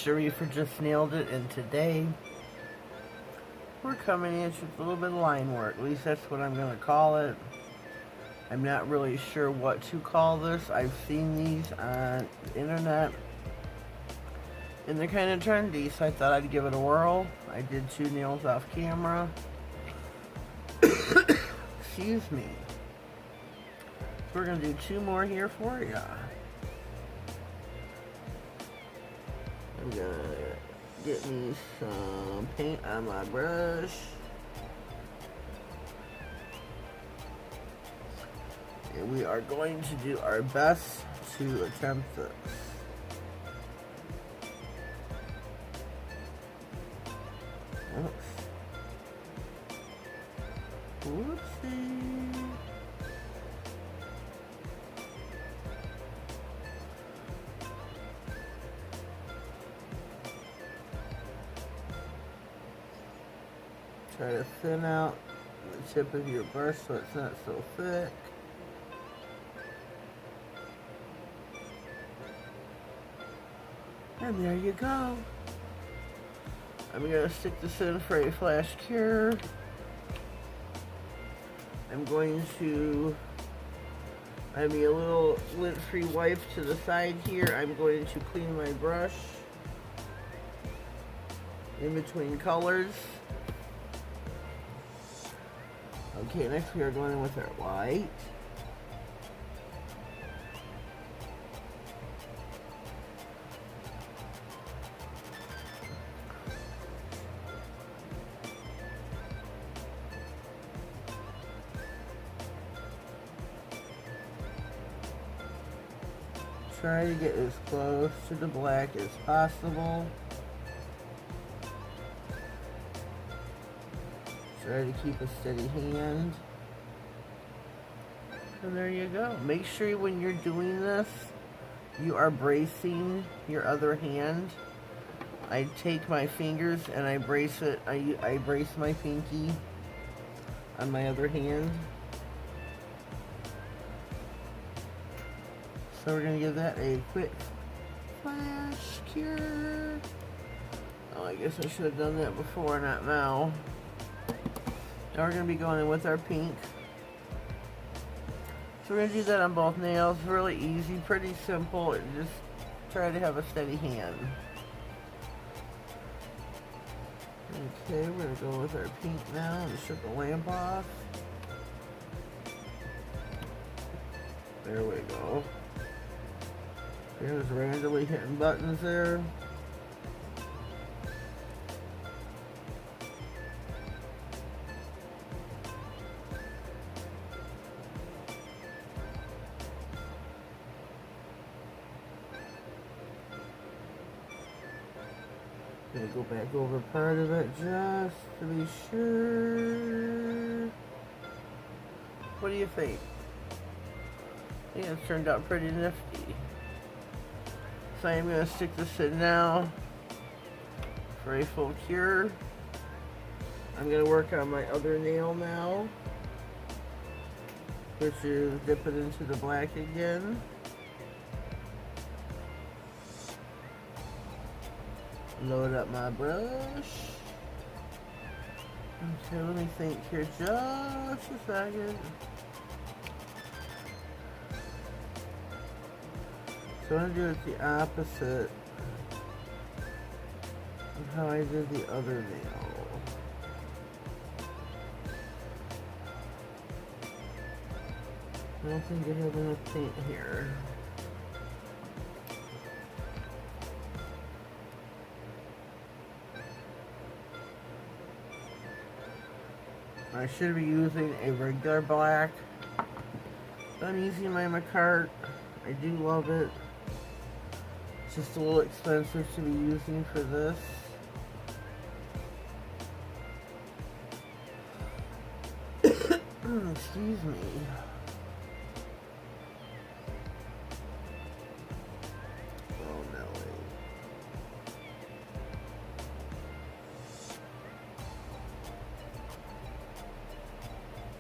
Sheree for Just Nailed It, and today we're coming in with a little bit of line work. At least that's what I'm going to call it. I'm not really sure what to call this. I've seen these on the internet and they're kind of trendy, so I thought I'd give it a whirl. I did 2 nails off camera. Excuse me. So we're going to do 2 more here for you. I'm going to get me some paint on my brush. And we are going to do our best to attempt this. Oops. Whoopsie. Try to thin out the tip of your brush so it's not so thick. And there you go. I'm going to stick this in for a flash cure. I'm going to add me a little lint-free wipe to the side here. I'm going to clean my brush in between colors. Okay, next we are going in with our white. Try to get as close to the black as possible. Try to keep a steady hand. And there you go. Make sure when you're doing this, you are bracing your other hand. I take my fingers and I brace it. I brace my pinky on my other hand. So we're going to give that a quick flash cure. Oh, I guess I should have done that before, not now. Now we're going to be going in with our pink. So we're going to do that on both nails. Really easy, pretty simple. Just try to have a steady hand. Okay, we're going to go with our pink now and shut the lamp off. There we go. Just randomly hitting buttons there. Gonna go back over part of it just to be sure. What do you think? Yeah, it's turned out pretty nifty. So I'm going to stick this in now for a full cure. I'm going to work on my other nail now, which is dip it into the black again. Load up my brush. Okay, let me think here just a second. So I'm going to do it the opposite of how I did the other nail. I don't think I have enough paint here. I should be using a regular black, but I'm using my Maratt. I do love it. It's just a little expensive to be using for this. Excuse me. Oh no.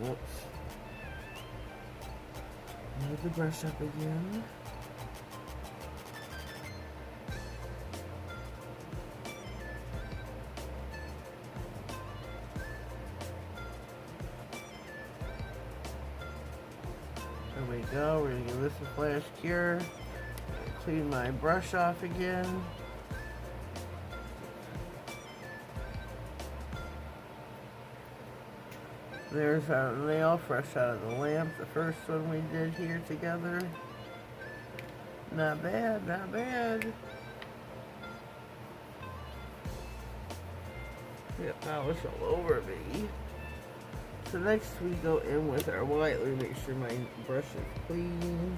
Whoops. Load the brush up again. we go. We're gonna give this a flash cure. Clean my brush off again. There's our nail fresh out of the lamp. The first one we did here together. Not bad, not bad. Get polish all over me. So next we go in with our white. Let me make sure my brush is clean.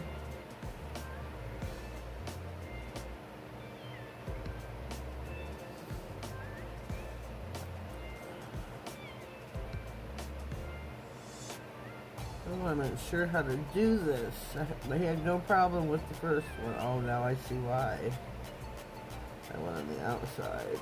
I'm not sure how to do this. I had no problem with the first one. Oh, now I see why. I went on the outside.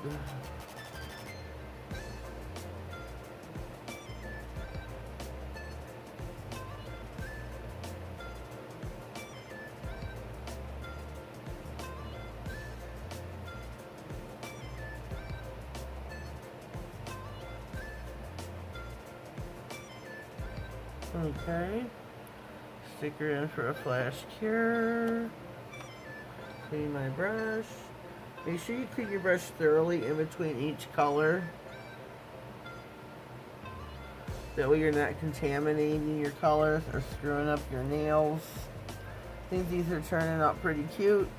Okay, stick her in for a flash cure. Clean my brush. Make sure you clean your brush thoroughly in between each color. That way you're not contaminating your colors or screwing up your nails. I think these are turning out pretty cute.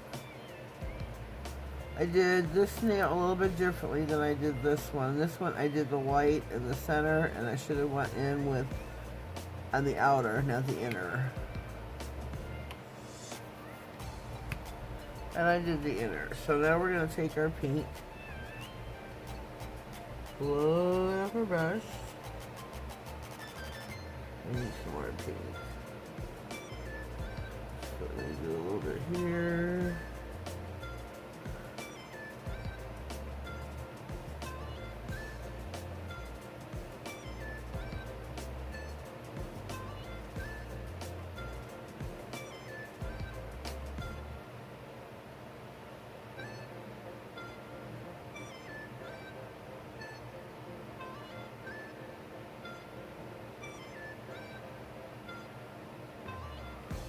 I did this nail a little bit differently than I did this one. This one I did the white in the center, and I should have went in with on the outer, not the inner. And I did the inner. So now we're going to take our pink, blow it off our brush. I need some more pink. So I'm going to do a little bit here.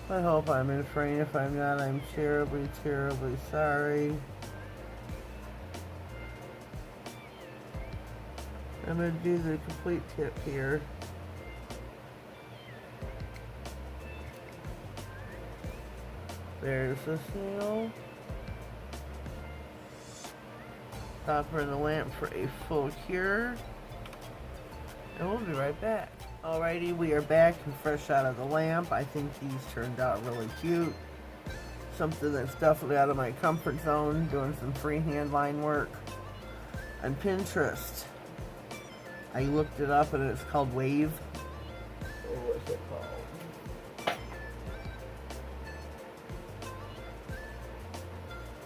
I hope I'm in frame. If I'm not, I'm terribly, terribly sorry. I'm going to do the complete tip here. There's this nail. Pop her in the lamp for a full cure. And we'll be right back. Alrighty, we are back and fresh out of the lamp. I think these turned out really cute. Something that's definitely out of my comfort zone, doing some freehand line work on Pinterest. I looked it up and it's called Wave. Or what's it called?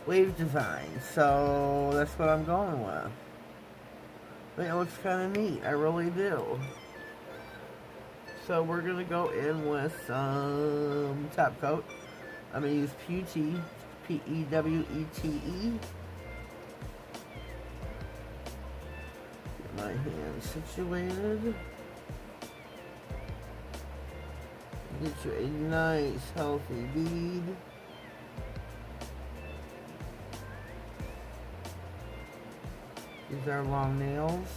Wave design. So that's what I'm going with. I think it looks kind of neat. I really do. So we're going to go in with some top coat. I'm going to use Pewtee, P-E-W-E-T-E. Get my hand situated. Get you a nice healthy bead. These are long nails.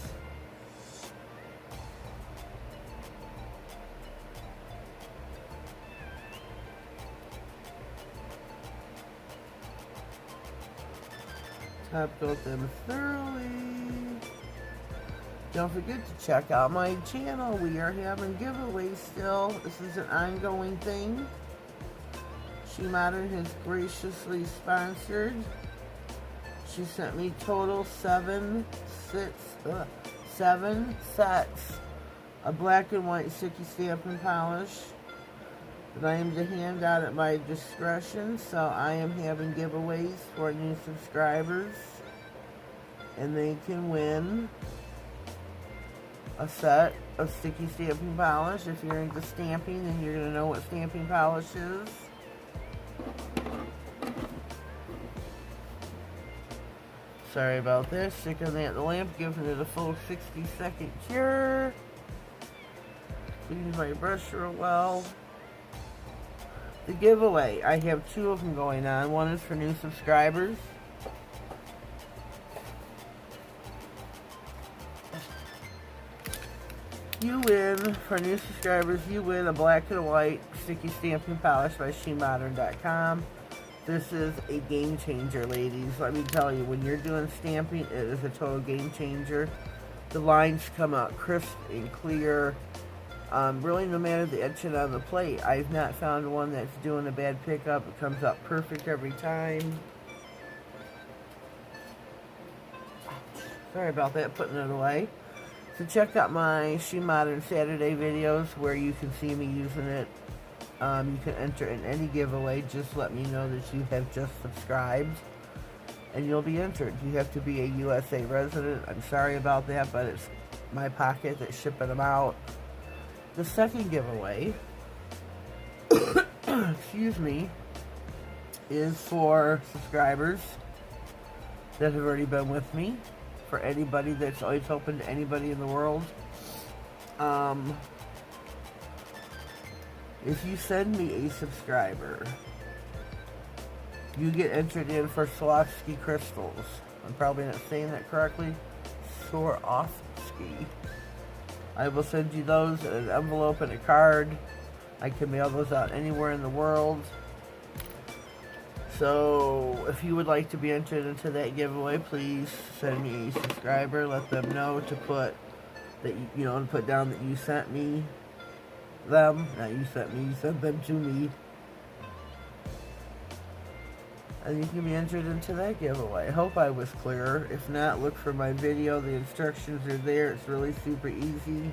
Top coat them thoroughly. Don't forget to check out my channel. We are having giveaways still. This is an ongoing thing. She Modern has graciously sponsored. She sent me total 7 sets of black and white sticky stamping polish that I am to hand out at my discretion. So I am having giveaways for new subscribers, and they can win a set of sticky stamping polish. If you're into stamping, then you're going to know what stamping polish is. Sorry about this. Sticking that in the lamp, giving it a full 60-second cure. Clean my brush real well. the giveaway. I have 2 of them going on. One is for new subscribers. You win, for new subscribers, you win a black and white sticky stamping polish by SheModern.com. This is a game changer, ladies. Let me tell you, when you're doing stamping, it is a total game changer. The lines come out crisp and clear. Really, no matter the etching on the plate, I've not found one that's doing a bad pickup. It comes out perfect every time. Sorry about that, putting it away. So check out my She Modern Saturday videos where you can see me using it. You can enter in any giveaway. Just let me know that you have just subscribed, and you'll be entered. You have to be a USA resident. I'm sorry about that, but it's my pocket that's shipping them out. The second giveaway, excuse me, is for subscribers that have already been with me. For anybody that's always open to anybody in the world. If you send me a subscriber, you get entered in for Swarovski crystals. I'm probably not saying that correctly. Swarovski. I will send you those in an envelope and a card. I can mail those out anywhere in the world. So, if you would like to be entered into that giveaway, please send me a subscriber. Let them know to put that to put down that you sent me them. Not you sent me, you sent them to me. And you can be entered into that giveaway. I hope I was clear. If not, look for my video. The instructions are there. It's really super easy.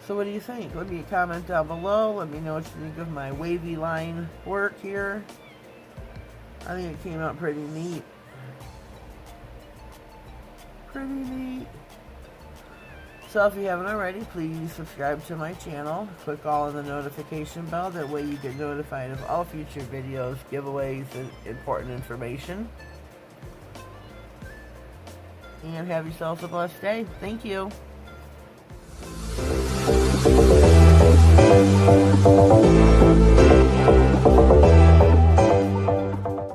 So what do you think? Leave me a comment down below. Let me know what you think of my wavy line work here. I think it came out pretty neat. Pretty neat. So if you haven't already, please subscribe to my channel. Click all on the notification bell. That way you get notified of all future videos, giveaways, and important information. And have yourself a blessed day. Thank you. Thank you.